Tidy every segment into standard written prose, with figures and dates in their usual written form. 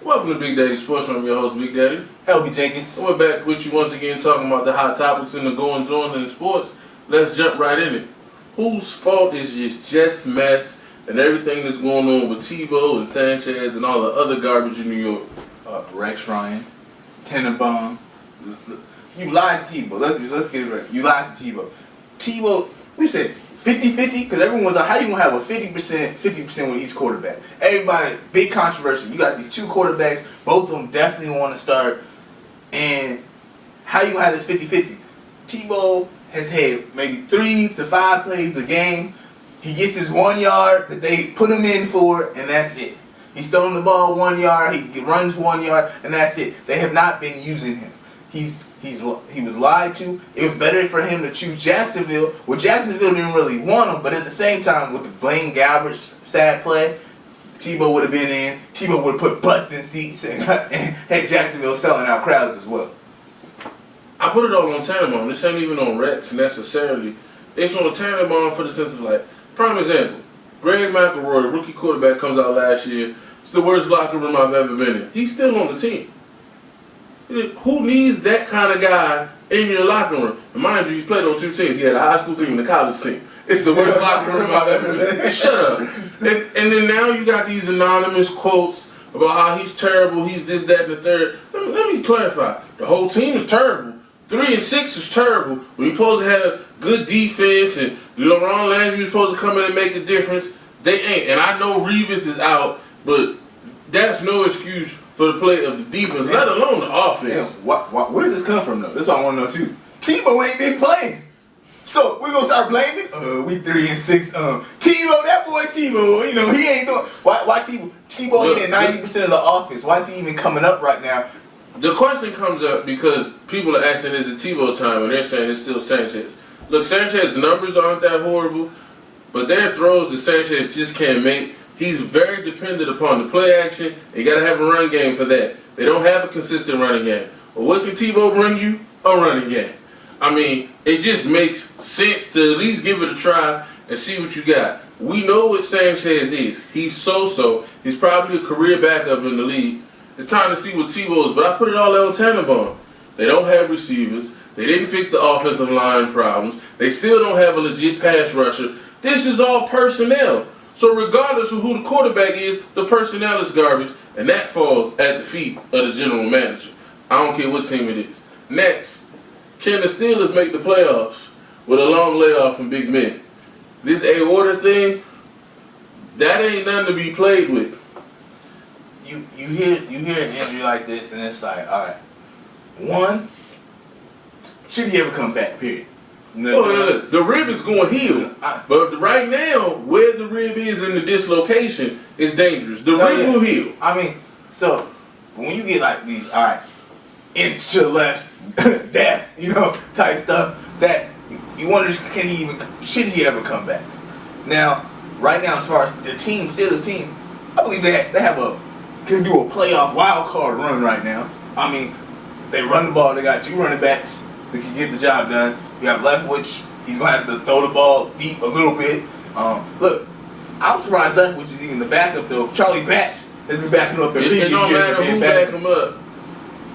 Welcome to BigDaddie Sports. I'm your host, BigDaddie. LB Jenkins. We're back with you once again talking about the hot topics and the goings-on in sports. Let's jump right in it. Whose fault is this Jets mess and everything that's going on with Tebow and Sanchez and all the other garbage in New York? Rex Ryan, Tenenbaum. You lied to Tebow. Let's get it right. You lied to Tebow. Tebow, we said 50-50 because everyone's like, how you gonna have a 50% with each quarterback? Everybody, big controversy. You got these two quarterbacks, both of them definitely want to start, and how you gonna have this 50-50? Tebow has had maybe 3 to 5 plays a game. He gets his 1 yard that they put him in for, and that's it. He's throwing the ball 1 yard, he runs 1 yard, and that's it. They have not been using him. He was lied to. It was better for him to choose Jacksonville. Well, Jacksonville didn't really want him, but at the same time, with the Blaine Gabbert sad play, Tebow would have been in. Tebow would have put butts in seats and had Jacksonville selling out crowds as well. I put it all on Tannenbaum. This ain't even on Rex necessarily. It's on Tannenbaum for the sense of like, prime example, Greg McElroy, rookie quarterback, comes out last year. It's the worst locker room I've ever been in. He's still on the team. Who needs that kind of guy in your locker room? And mind you, he's played on 2 teams. He had a high school team and a college team. It's the worst locker room I've ever been in. Shut up. And then now you got these anonymous quotes about how he's terrible, he's this, that, and the third. Let me clarify. The whole team is terrible. 3-6 is terrible. When you're supposed to have good defense and Laurent Landry is supposed to come in and make a difference, they ain't. And I know Revis is out, but that's no excuse for the play of the defense, let alone the offense. Where did this come from, though? That's what I want to know, too. Tebow ain't been playing. So, we're going to start blaming? We 3-6. Tebow, that boy Tebow, you know, he ain't doing... Why Tebow? Tebow ain't in 90% of the offense. Why is he even coming up right now? The question comes up because people are asking, is it Tebow time? And they're saying it's still Sanchez. Look, Sanchez's numbers aren't that horrible, but their throws that Sanchez just can't make. He's very dependent upon the play action. You got to have a run game for that. They don't have a consistent running game. But what can Tebow bring you? A running game. I mean, it just makes sense to at least give it a try and see what you got. We know what Sanchez is. He's so-so. He's probably a career backup in the league. It's time to see what Tebow is. But I put it all on Tannenbaum. They don't have receivers. They didn't fix the offensive line problems. They still don't have a legit pass rusher. This is all personnel. So regardless of who the quarterback is, the personnel is garbage, and that falls at the feet of the general manager. I don't care what team it is. Next, can the Steelers make the playoffs with a long layoff from big men? This aorta thing, that ain't nothing to be played with. You hear an injury like this, and it's like, all right, one, should he ever come back? Period. No, the rib is going to heal, but right now, where the rib is in the dislocation is dangerous. The rib will heal. I mean, so when you get like these, all right, inch to the left, death, you know, type stuff, that you wonder, should he ever come back? Now, right now, as far as the team, Steelers team, I believe can do a playoff wild card run right now. I mean, they run the ball. They got 2 running backs that can get the job done. You have Leftwich. He's going to have to throw the ball deep a little bit. Look, I'm surprised Leftwich is even the backup, though. Charlie Batch has been backing up in previous years. It don't matter who back him up.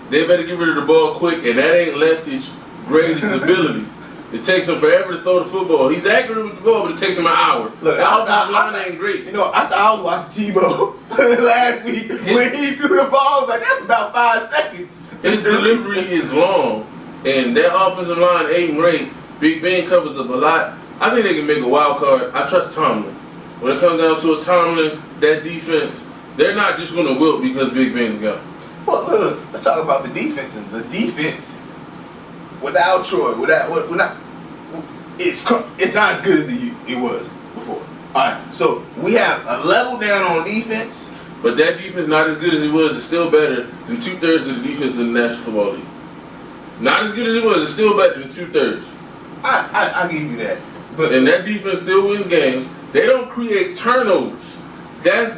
They better get rid of the ball quick, and that ain't Leftwich Grady's ability. It takes him forever to throw the football. He's accurate with the ball, but it takes him an hour. Look, the offensive line ain't great. You know, I thought I was watching Tebow last week when he threw the ball. I was like, that's about 5 seconds. His delivery is long, and that offensive line ain't great. Big Ben covers up a lot. I think they can make a wild card. I trust Tomlin. When it comes down to a Tomlin, that defense, they're not just going to wilt because Big Ben's gone. Well, look, let's talk about the defense. The defense, without Troy, it's not as good as it was before. All right, so we have a level down on defense. But that defense, not as good as it was, is still better than 2/3 of the defense in the National Football League. Not as good as it was, it's still better than 2/3. I give you that. And that defense still wins games. They don't create turnovers.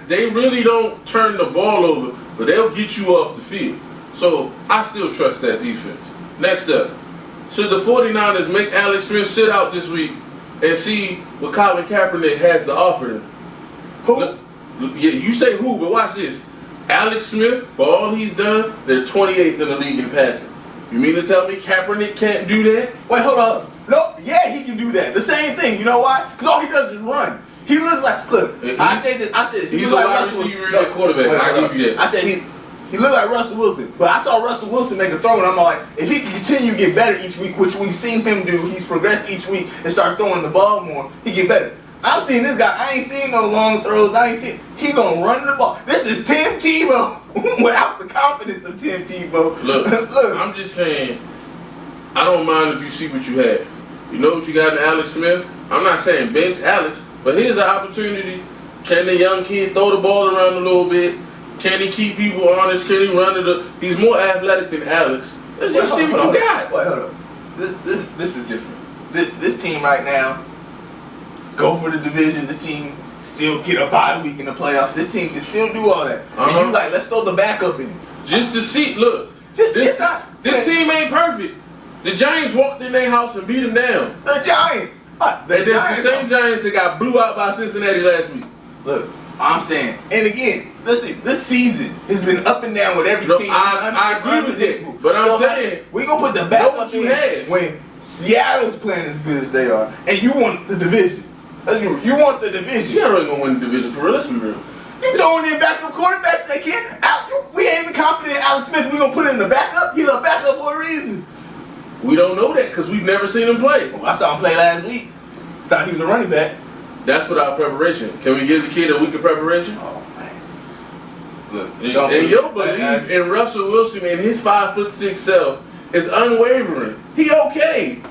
They really don't turn the ball over, but they'll get you off the field. So I still trust that defense. Next up, should the 49ers make Alex Smith sit out this week and see what Colin Kaepernick has to offer them? Who? Yeah, you say who, but watch this. Alex Smith, for all he's done, they're 28th in the league in passing. You mean to tell me Kaepernick can't do that? Wait, hold up. No, yeah, he can do that. The same thing. You know why? Because all he does is run. He looks like, look, I said he's he a like wide Russell. receiver and a quarterback. I give you that. I said he looked like Russell Wilson, but I saw Russell Wilson make a throw, and I'm like, if he can continue to get better each week, which we've seen him do, he's progressed each week and start throwing the ball more, he get better. I'm seeing this guy. I ain't seen no long throws. He gonna run the ball. This is Tim Tebow without the confidence of Tim Tebow. Look, I'm just saying, I don't mind if you see what you have. You know what you got in Alex Smith? I'm not saying bench Alex, but here's an opportunity. Can the young kid throw the ball around a little bit? Can he keep people honest? Can he run it? He's more athletic than Alex. Let's just see what you got. Wait, hold up. This is different. This team right now, go for the division. This team still get a bye week in the playoffs. This team can still do all that. And you like, let's throw the backup in. Just to see. Look, this team ain't perfect. The Giants walked in their house and beat them down. The Giants. The same Giants that got blew out by Cincinnati last week. Look, I'm saying, and again, listen, this season has been up and down with every team. I agree with that, but I'm saying we gonna put the backup in when Seattle's playing as good as they are, and you want the division. You want the division. Seattle ain't gonna win the division for real. Let's be real. You throwing in backup quarterbacks? They can't. We ain't even confident in Alex Smith. We gonna put in the backup. He's a backup for a reason. We don't know that because we've never seen him play. Well, I saw him play last week. Thought he was a running back. That's without preparation. Can we give the kid a week of preparation? Oh man. Look, and your belief in Russell Wilson and his 5'6" self is unwavering. He okay.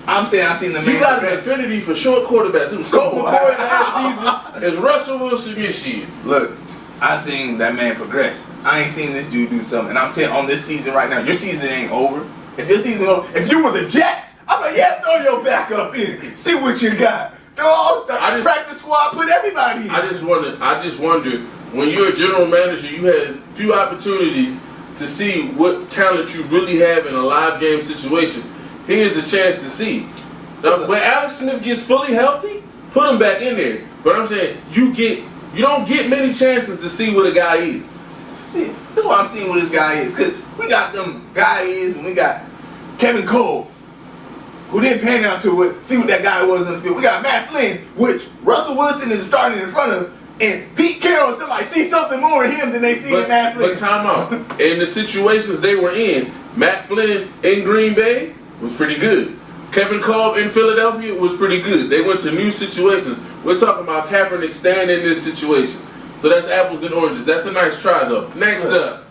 I'm saying I've seen the man. You got an affinity for short quarterbacks. It was Colt McCoy last season. It's Russell Wilson this year. Look, I seen that man progress. I ain't seen this dude do something. And I'm saying on this season right now, your season ain't over. If your season over, if you were the Jets, I'm like, yeah, throw your backup in. See what you got. Throw all the practice squad, put everybody in. I just wonder, when you're a general manager, you had few opportunities to see what talent you really have in a live game situation. Here's a chance to see. Now, when Alex Smith gets fully healthy, put him back in there. But I'm saying you don't get many chances to see what a guy is. See, that's why I'm seeing what this guy is. Because we got them guy is, and we got Kevin Cole, who didn't pan out to it, see what that guy was in the field. We got Matt Flynn, which Russell Wilson is starting in front of, and Pete Carroll, somebody see something more in him than they see in Matt Flynn. But time out. In the situations they were in, Matt Flynn in Green Bay was pretty good. Kevin Kolb in Philadelphia was pretty good. They went to new situations. We're talking about Kaepernick staying in this situation. So that's apples and oranges. That's a nice try, though. Next up,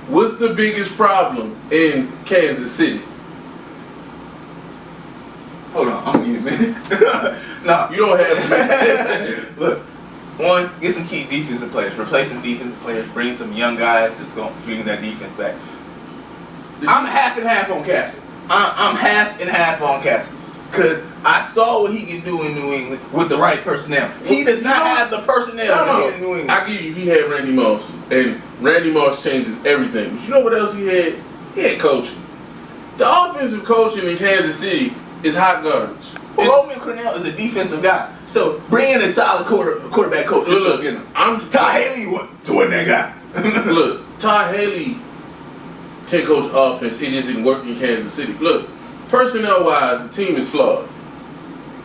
what's the biggest problem in Kansas City? Hold on, I'm gonna need a minute. No, you don't have a minute. Look, one, get some key defensive players, replace some defensive players, bring some young guys that's gonna bring that defense back. I'm half and half on Castle. I'm half and half on Castle. Because I saw what he can do in New England with the right personnel. He does not have the personnel to get in New England. I give you, he had Randy Moss. And Randy Moss changes everything. But you know what else he had? He had coaching. The offensive coaching in Kansas City is hot garbage. Well, Roman Cornell is a defensive guy. So bring in a solid quarterback coach. Look, Todd Haley wasn't that guy. Look, Todd Haley can coach offense. It just didn't work in Kansas City. Look, personnel-wise, the team is flawed.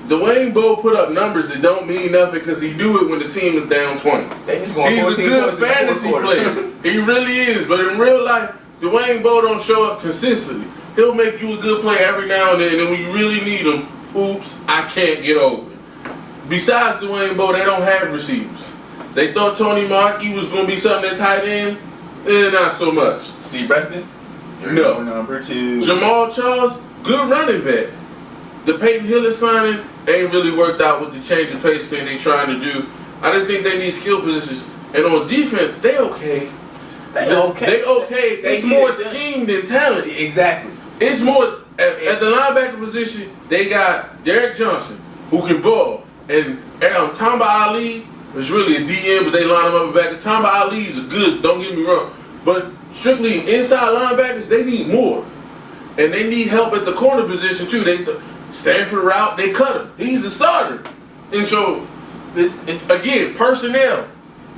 Dwayne Bowe put up numbers that don't mean nothing because he do it when the team is down 20. He's a good fantasy player. He really is. But in real life, Dwayne Bowe don't show up consistently. He'll make you a good player every now and then, and then when you really need him, oops, I can't get open. Besides Dwayne Bowe, they don't have receivers. They thought Tony Markey was going to be something that's tight end. Not so much. Steve Preston? No. Number 2. Jamal Charles, good running back. The Peyton Hillis signing ain't really worked out with the change of pace thing they trying to do. I just think they need skill positions. And on defense, they okay. They okay. It's more scheme than talent. Exactly. It's more, at the linebacker position, they got Derek Johnson, who can ball. And Tamba Ali is really a DM, but they line him up at back. Tamba Ali is a good, don't get me wrong. But strictly inside linebackers, they need more. And they need help at the corner position, too. They Stanford route, they cut him. He's a starter. And so, again, personnel.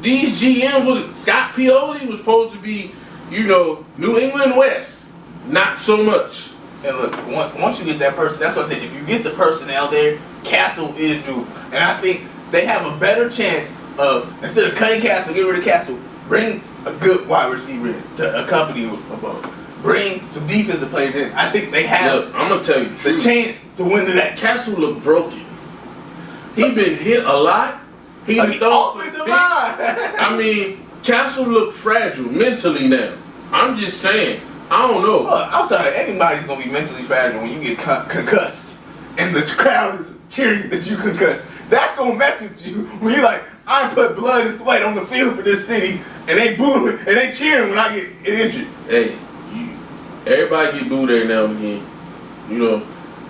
These GMs, Scott Pioli was supposed to be, New England West. Not so much. And look, once you get that person, that's what I said. If you get the personnel there, Castle is due. And I think they have a better chance of, instead of cutting Castle, get rid of Castle, bring a good wide receiver in to accompany above. Bring some defensive players in. I think they have. Look, I'm gonna tell you the chance to win to that. Castle look broken. He been hit a lot. He offensive line. I mean, Castle look fragile mentally now. I'm just saying. I don't know. I'm sorry. Anybody's gonna be mentally fragile when you get concussed, and the crowd is cheering that you concussed. That's gonna mess with you when you're like, I put blood and sweat on the field for this city, and they booing and they cheering when I get injured. Hey, everybody get booed every now and again.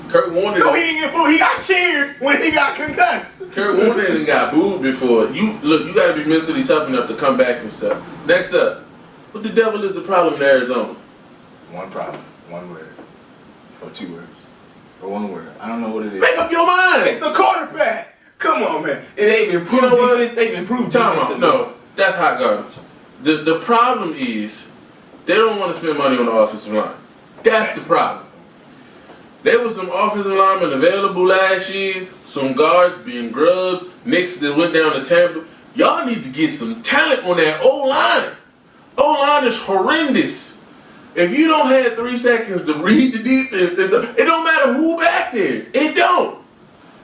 Kurt Warner. No, he didn't get booed. He got cheered when he got concussed. Kurt Warner didn't got booed before. You gotta be mentally tough enough to come back from stuff. Next up, what the devil is the problem in Arizona? One problem, one word, or two words, or one word. I don't know what it is. Make up your mind. It's the quarterback. Come on, man. They've improved defense. They've improved defense. No, that's hot garbage. The problem is they don't want to spend money on the offensive line. That's the problem. There was some offensive linemen available last year, some guards being grubs, Knicks that went down to Tampa. Y'all need to get some talent on that O-line. O-line is horrendous. If you don't have 3 seconds to read the defense, it don't matter who back there. It don't.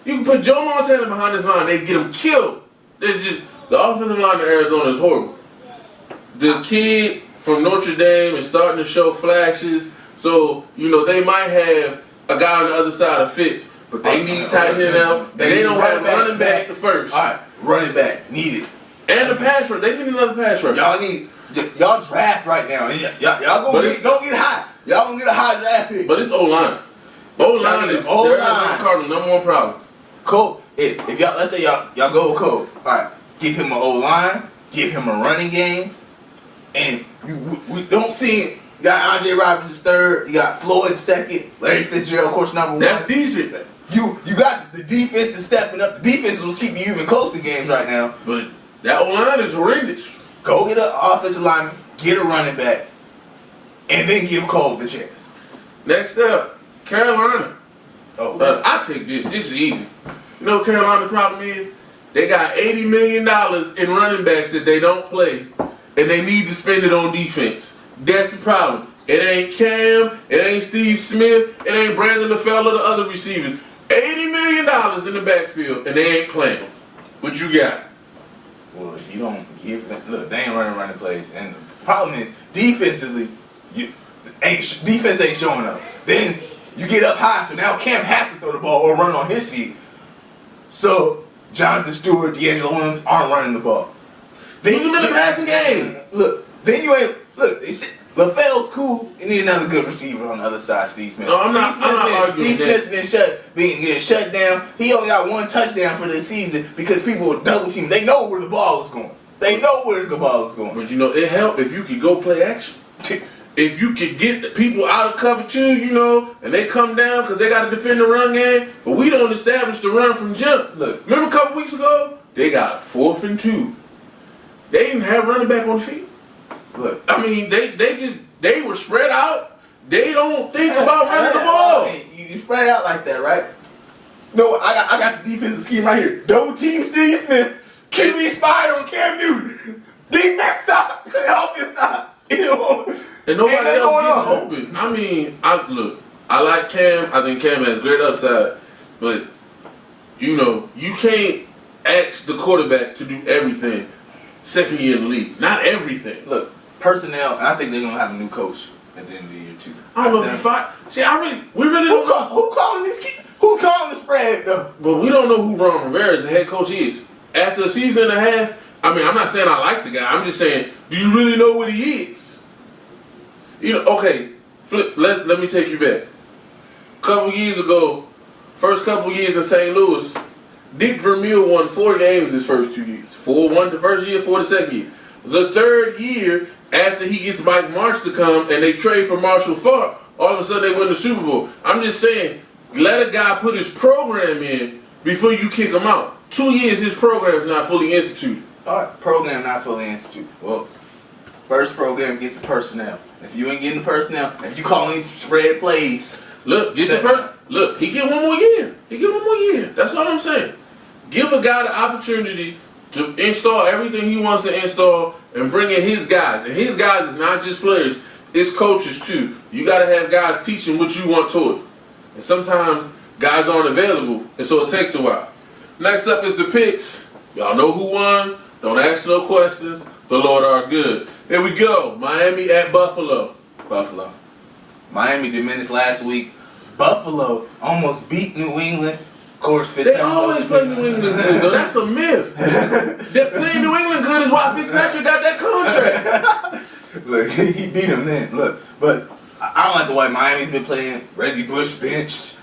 You can put Joe Montana behind this line, they get him killed. It's just, the offensive line in Arizona is horrible. The kid from Notre Dame is starting to show flashes, so, they might have a guy on the other side of Fitz, but they need tightening out, and they don't have running back the first. All right, running back, needed. And the pass rush, they need another pass rush. Y'all draft right now. Y'all go get high. Y'all gonna get a high draft pick. But it's O-line. O-line is the Cardinals' number one problem. Cole, if y'all, let's say y'all go with Cole. All right, give him an O-line, give him a running game, and we don't see it. You got Andre Roberts third, you got Floyd second, Larry Fitzgerald, of course, number one. That's decent. You got the defense is stepping up. The defense was keeping you even closer games right now. But that O-line is horrendous. Go get an offensive lineman, get a running back, and then give Cole the chance. Next up, Carolina. I take this. This is easy. You know what Carolina's problem is? They got $80 million in running backs that they don't play, and they need to spend it on defense. That's the problem. It ain't Cam, it ain't Steve Smith, it ain't Brandon LaFell or the other receivers. $80 million in the backfield, and they ain't playing them. What you got? Well, if you don't give them, look, they ain't running plays, and the problem is defensively, defense ain't showing up. Then you get up high, so now Cam has to throw the ball or run on his feet. So Jonathan Stewart, D'Angelo Williams aren't running the ball. Then you in the passing game. Look, then you ain't. Look, LaFell's cool. You need another good receiver on the other side, Steve Smith. No, I'm not arguing Steve Smith's been getting shut down. He only got 1 touchdown for this season because people were double teaming. They know where the ball is going. They know where the ball is going. But it helped if you could go play action. If you could get the people out of cover 2, and they come down because they got to defend the run game, but we don't establish the run from jump. Look, remember a couple weeks ago? They got 4th and 2. They didn't have running back on the field. Look, I mean, they were spread out. They don't think about running the ball. You spread out like that, right? No, I got the defensive scheme right here. Double team Steve Smith. QB spy on Cam Newton. Defense stop. Offense stop. And nobody else gets open. I mean, I like Cam. I think Cam has great upside. But, you can't ask the quarterback to do everything. Second year in the league. Not everything. Look, personnel, and I think they're going to have a new coach at the end of the year, too. I don't know if you fight. See, we really don't know. Who calling this kid? Who calling the spread, though? But we don't know who Ron Rivera, the head coach, is. After a season and a half, I mean, I'm not saying I like the guy. I'm just saying, do you really know what he is? Okay, let me take you back. A couple years ago, first couple years in St. Louis, Dick Vermeil won 4 games his first 2 years. 4 won the first year, 4 the second year. The third year, after he gets Mike Martz to come and they trade for Marshall Faulk, all of a sudden they win the Super Bowl. I'm just saying, let a guy put his program in before you kick him out. 2 years, his program is not fully instituted. All right, program not fully instituted. Well, first program, get the personnel. If you ain't getting the personnel, if you calling these spread plays, look, he get one more year. He get one more year. That's all I'm saying. Give a guy the opportunity to install everything he wants to install and bring in his guys. And his guys is not just players, it's coaches too. You got to have guys teaching what you want taught. And sometimes guys aren't available, and so it takes a while. Next up is the picks. Y'all know who won. Don't ask no questions. The Lord are good. Here we go. Miami at Buffalo. Buffalo. Miami diminished last week. Buffalo almost beat New England. Of course, they always play New England good, though. That's a myth. That playing New England good is why Fitzpatrick got that contract. Look, he beat him then. Look, but I don't like the way Miami's been playing. Reggie Bush benched.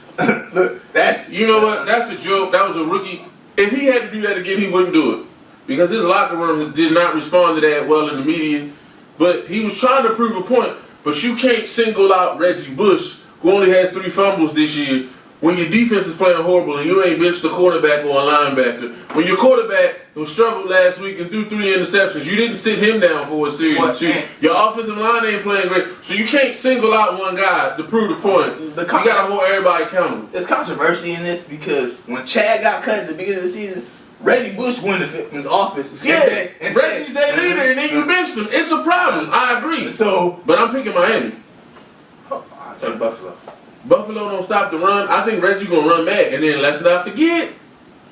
Look, that's... You know what? That's a joke. That was a rookie. If he had to do that again, he wouldn't do it. Because his locker room did not respond to that well in the media. But he was trying to prove a point. But you can't single out Reggie Bush, who only has 3 fumbles this year, when your defense is playing horrible and you ain't benched a quarterback or a linebacker. When your quarterback who struggled last week and threw 3 interceptions, you didn't sit him down for a series or 2. Your offensive line ain't playing great. So you can't single out one guy to prove the point. You got to hold everybody accountable. There's controversy in this because when Chad got cut at the beginning of the season, Reggie Bush went to his office. Reggie's their leader, and then you benched him. It's a problem. I agree. But I'm picking Miami. I'll take Buffalo. Buffalo don't stop the run. I think Reggie gonna run back. And then let's not forget,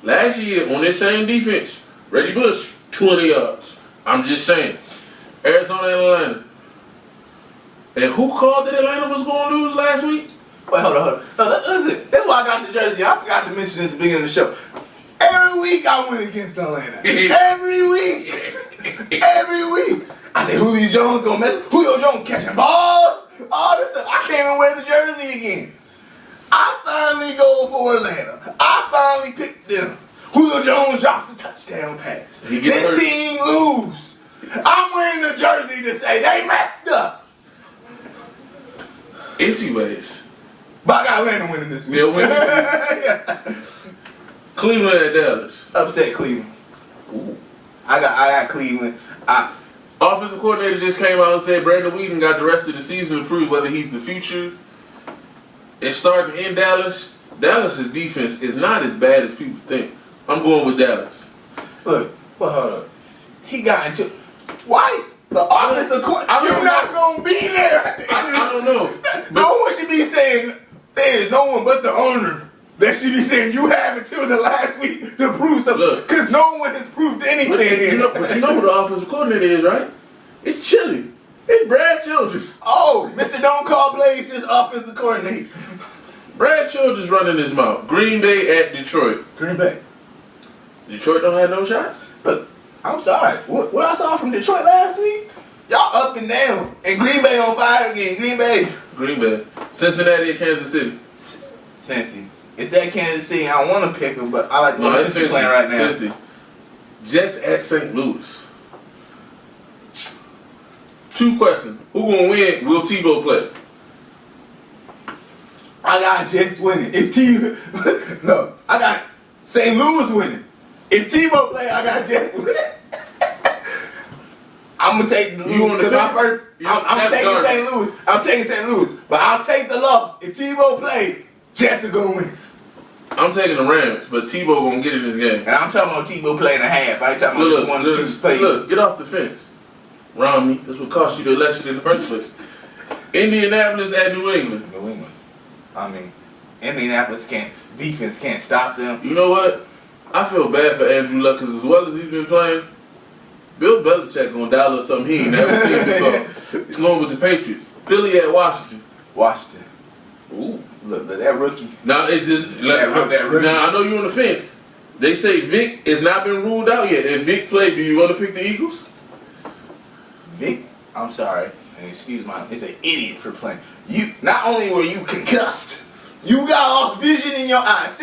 last year on this same defense, Reggie Bush, 20 yards. I'm just saying. Arizona and Atlanta. And who called that Atlanta was gonna lose last week? Wait, hold on. No, listen, that's why I got the jersey. I forgot to mention at the beginning of the show. Every week I win against Atlanta. Every week. Every week. I say Julio Jones gonna mess. Julio Jones catching balls. All this stuff. I can't even wear the jersey again. I finally go for Atlanta. I finally picked them. Julio Jones drops a touchdown pass. This team lose. I'm wearing the jersey to say they messed up. Anyways. But I got Atlanta winning this week. They'll win this week. Cleveland at Dallas. Upset Cleveland. Ooh. I got Cleveland. Offensive coordinator just came out and said Brandon Whedon got the rest of the season to prove whether he's the future. It's starting in Dallas. Dallas' defense is not as bad as people think. I'm going with Dallas. Look, well, hold up. He got into... Why? The offensive coordinator... You're not going to be there. I don't know. No one should be saying... There's no one but the owner that should be saying you have until the last week to prove something. Because no one has proved anything. But you know who the offensive coordinator is, right? It's Chili. It's Brad Childress. Oh, Mr. Don't Call Plays is offensive coordinator. Brad Childress running his mouth. Green Bay at Detroit. Green Bay. Detroit don't have no shot? Look, I'm sorry. What I saw from Detroit last week, y'all up and down. And Green Bay on fire again. Green Bay. Green Bay. Cincinnati at Kansas City. Cincy. It's at Kansas City. I want to pick them, but I like the one Cincy playing right now. Cincy. Jets at St. Louis. 2 questions. Who gonna win? Will Tebow play? I got Jets winning. No, I got St. Louis winning. If Tebow play, I got Jets winning. I'm gonna take the Louis because I'm taking St. Louis. I'm taking St. Louis, but I'll take the loss. If Tebow play, Jets are gonna win. I'm taking the Rams, but Tebow gonna get in this game. And I'm talking about Tebow playing a half. I ain't talking about just 1 or 2 plays. Look, get off the fence. Romney, that's what cost you the election in the first place. Indianapolis at New England. New England. I mean, Indianapolis defense can't stop them. You know what? I feel bad for Andrew Luck because as well as he's been playing, Bill Belichick gonna dial up something he ain't never seen before. He's going with the Patriots. Philly at Washington. Washington. Ooh. Look, that rookie. Now it just that rookie. Now I know you're on the fence. They say Vic has not been ruled out yet. If Vic played, do you want to pick the Eagles? Vic, I'm sorry, and excuse my, is an idiot for playing. You not only were you concussed, you got lost vision in your eyes.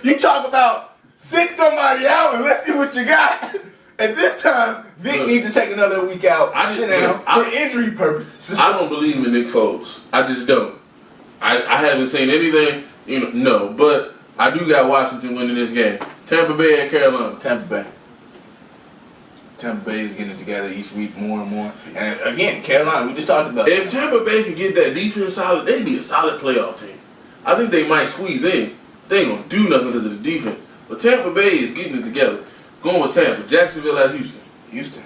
You talk about sit somebody out and let's see what you got. At this time, Vic needs to take another week out, sit down for injury purposes. I don't believe in Nick Foles. I just don't. I haven't seen anything, no. But I do got Washington winning this game. Tampa Bay at Carolina. Tampa Bay. Tampa Bay is getting it together each week more and more. And again, Carolina, we just talked about. If Tampa Bay can get that defense solid, they'd be a solid playoff team. I think they might squeeze in. They ain't gonna do nothing because of the defense. But Tampa Bay is getting it together. Going with Tampa. Jacksonville at Houston. Houston.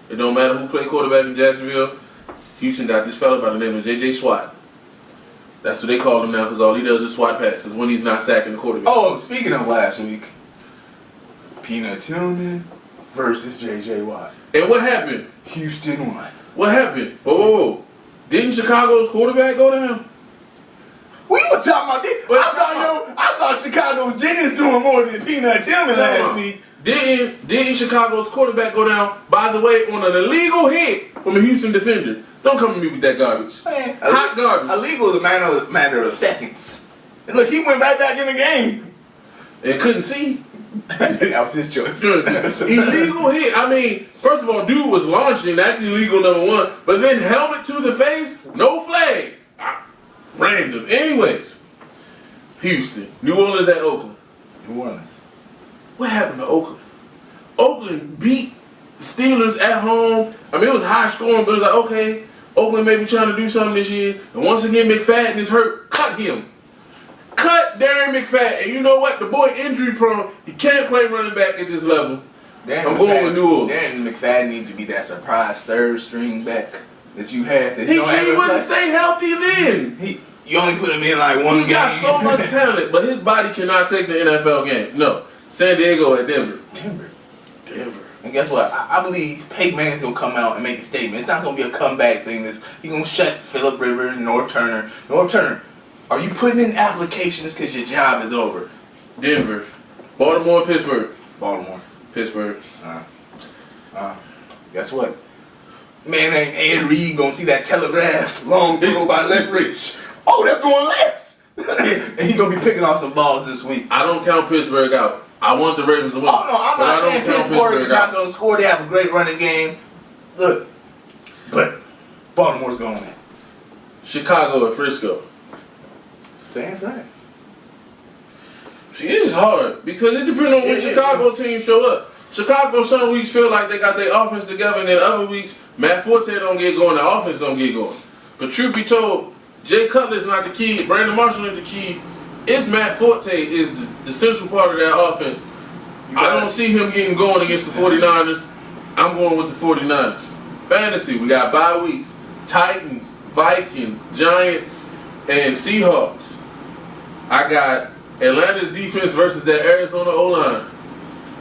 It don't matter who play quarterback in Jacksonville. Houston got this fella by the name of J.J. Swat. That's what they call him now because all he does is swat passes when he's not sacking the quarterback. Oh, speaking of last week, Peanut Tillman versus J.J. Watt. And what happened? Houston won. What happened? Whoa. Didn't Chicago's quarterback go down? We were talking about this. I saw Chicago's Jenkins doing more than Peanut Tillman last week. Didn't Chicago's quarterback go down, by the way, on an illegal hit from a Houston defender? Don't come to me with that garbage. Man, hot garbage. Illegal is a matter of seconds. And look, he went right back in the game. And couldn't see. That was his choice. Illegal hit. I mean, first of all, dude was launching. That's illegal, number one. But then helmet to the face, no flag. Random. Anyways, Houston. New Orleans at Oakland. New Orleans. What happened to Oakland? Oakland beat the Steelers at home. I mean, it was high scoring, but it was like, okay, Oakland may be trying to do something this year. And once again, McFadden is hurt. Cut him. Cut Darren McFadden. And you know what? The boy injury prone. He can't play running back at this level. I'm going with New Orleans. Darren McFadden needs to be that surprise third string back that you had. That he wouldn't stay healthy then. You only put him in like one game. He got so much talent, but his body cannot take the NFL game. No. San Diego at Denver. Denver. And guess what? I believe Peyton Manning's going to come out and make a statement. It's not going to be a comeback thing. He's going to shut Phillip Rivers, North Turner. North Turner, are you putting in applications because your job is over? Denver. Baltimore, Pittsburgh. Baltimore. Pittsburgh. Guess what? Man, ain't Ed Reed going to see that telegraph long throw by Leftwich. Oh, that's going left. And he's going to be picking off some balls this week. I don't count Pittsburgh out. I want the Ravens to win. Oh, no, I'm not saying Pittsburgh is not going to score. They have a great running game. Look, but Baltimore's going to win. Chicago at Frisco. San Fran. See, this is hard because it depends on when Chicago teams show up. Chicago some weeks feel like they got their offense together, and then other weeks, Matt Forte don't get going, the offense don't get going. But truth be told, Jay Cutler's not the key, Brandon Marshall is the key. It's Matt Forte is the central part of that offense. I don't see him getting going against the 49ers. I'm going with the 49ers. Fantasy, we got bye weeks. Titans, Vikings, Giants, and Seahawks. I got Atlanta's defense versus that Arizona O-line.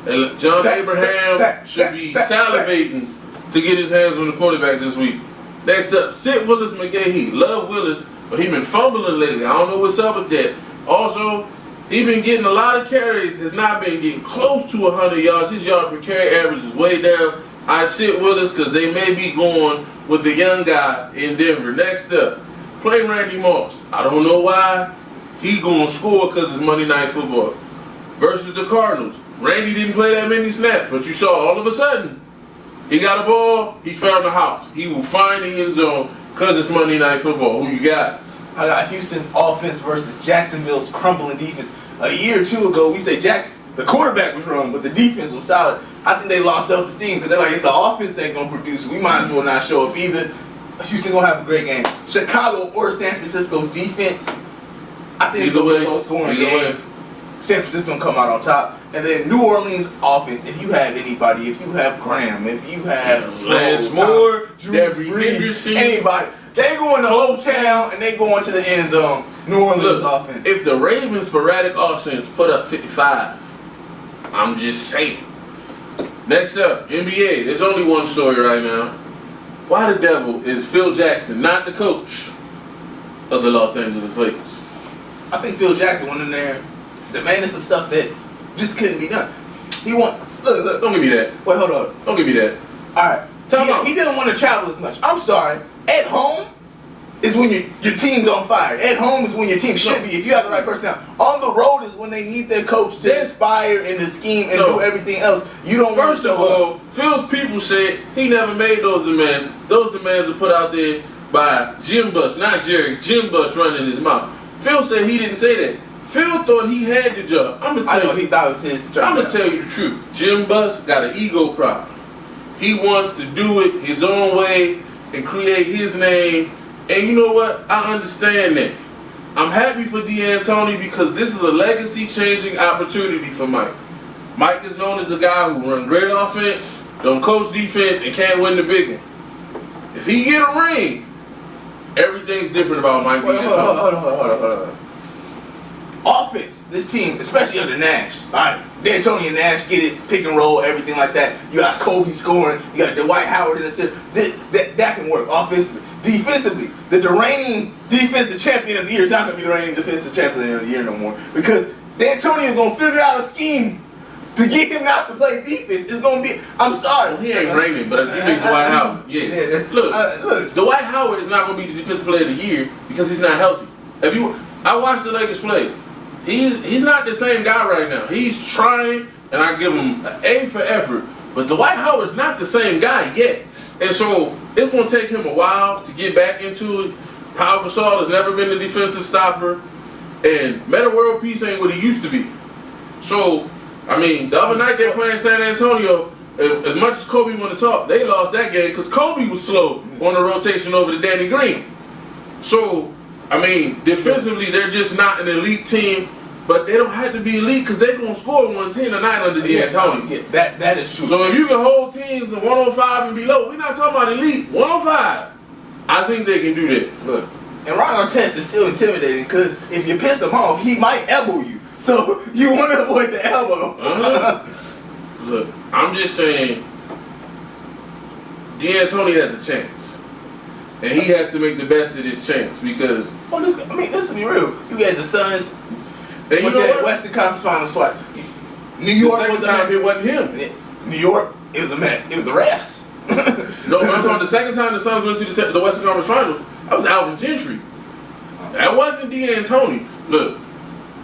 And John Abraham should be salivating to get his hands on the quarterback this week. Next up, Sid Willis McGahee. Love Willis, but he been fumbling lately. I don't know what's up with that. Also, he been getting a lot of carries. Has not been getting close to 100 yards. His yard per carry average is way down. I sit Willis because they may be going with the young guy in Denver. Next up, play Randy Moss. I don't know why. He going to score because it's Monday Night Football. Versus the Cardinals. Randy didn't play that many snaps, but you saw all of a sudden, he got a ball, he found the house. He will find the end zone because it's Monday Night Football. Who you got? I got Houston's offense versus Jacksonville's crumbling defense. A year or two ago, we said the quarterback was wrong, but the defense was solid. I think they lost self-esteem because they're like, if the offense ain't going to produce, we might as well not show up either. Houston going to have a great game. Chicago or San Francisco's defense, I think it's going to be a low-scoring game. San Francisco going to come out on top. And then New Orleans offense, if you have anybody, if you have Graham, if you have Lance Moore, Jeffrey Henderson, anybody, they go in the whole town and they go into the end zone. New Orleans offense. If the Ravens' sporadic offense put up 55, I'm just saying. Next up, NBA. There's only one story right now. Why the devil is Phil Jackson not the coach of the Los Angeles Lakers? I think Phil Jackson went in there demanding some stuff that just couldn't be done. He want look. Don't give me that. Wait, hold on. Don't give me that. All right. He didn't want to travel as much. I'm sorry. At home is when your team's on fire. At home is when your team should be. If you have the right personnel. On the road is when they need their coach to inspire and to scheme and do everything else. You don't. First of all, Phil's people said he never made those demands. Those demands were put out there by Jim Buss, not Jerry. Jim Buss running his mouth. Phil said he didn't say that. Phil thought he had the job. I know he thought it was his turn. I'm going to tell you the truth. Jim Buss got an ego problem. He wants to do it his own way and create his name. And you know what? I understand that. I'm happy for D'Antoni because this is a legacy-changing opportunity for Mike. Mike is known as a guy who runs great offense, don't coach defense, and can't win the big one. If he get a ring, everything's different about Mike D'Antoni. Hold on. Offense, this team, especially under Nash. All right, D'Antoni and Nash get it, pick and roll, everything like that. You got Kobe scoring. You got Dwight Howard in the center. That can work offensively. Defensively, the reigning defensive champion of the year is not going to be the reigning defensive champion of the year no more because D'Antoni is going to figure out a scheme to get him not to play defense. It's going to be. I'm sorry. Well, he ain't reigning, but you think Dwight Howard? Yeah. Look, Dwight Howard is not going to be the defensive player of the year because he's not healthy. I watched the Lakers play. He's not the same guy right now. He's trying, and I give him an A for effort. But Dwight Howard's not the same guy yet. And so it's going to take him a while to get back into it. Pau Gasol has never been the defensive stopper. And Metta World Peace ain't what he used to be. So, I mean, the other night they're playing San Antonio. As much as Kobe wanted to talk, they lost that game because Kobe was slow on the rotation over to Danny Green. So, I mean, defensively, they're just not an elite team, but they don't have to be elite because they're going to score 110 a night under D'Antoni. Yeah, that is true. So if you can hold teams to 105 and below, we're not talking about elite, 105. I think they can do that. Look, and Ron Artest is still intimidating because if you piss him off, he might elbow you. So you want to avoid the elbow. Look, I'm just saying, D'Antoni has a chance. And he has to make the best of this chance because. Let's be real. You got the Suns. They went to the Western Conference Finals twice. New York the second time it wasn't him. New York, it was a mess. It was the refs. No, but I'm talking the second time the Suns went to the Western Conference Finals, that was Alvin Gentry. That wasn't D'Antoni. Look,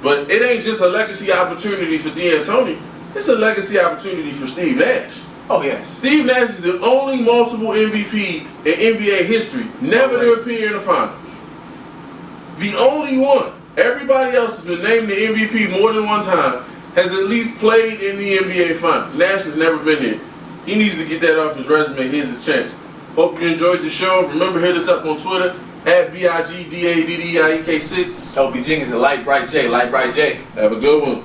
but it ain't just a legacy opportunity for D'Antoni. It's a legacy opportunity for Steve Nash. Oh, yes. Steve Nash is the only multiple MVP in NBA history never to appear in the finals. The only one. Everybody else has been named the MVP more than one time, has at least played in the NBA finals. Nash has never been there. He needs to get that off his resume. Here's his chance. Hope you enjoyed the show. Remember, hit us up on Twitter at BigDaddieIek6. LB Jenkins and Light Bright J. Have a good one.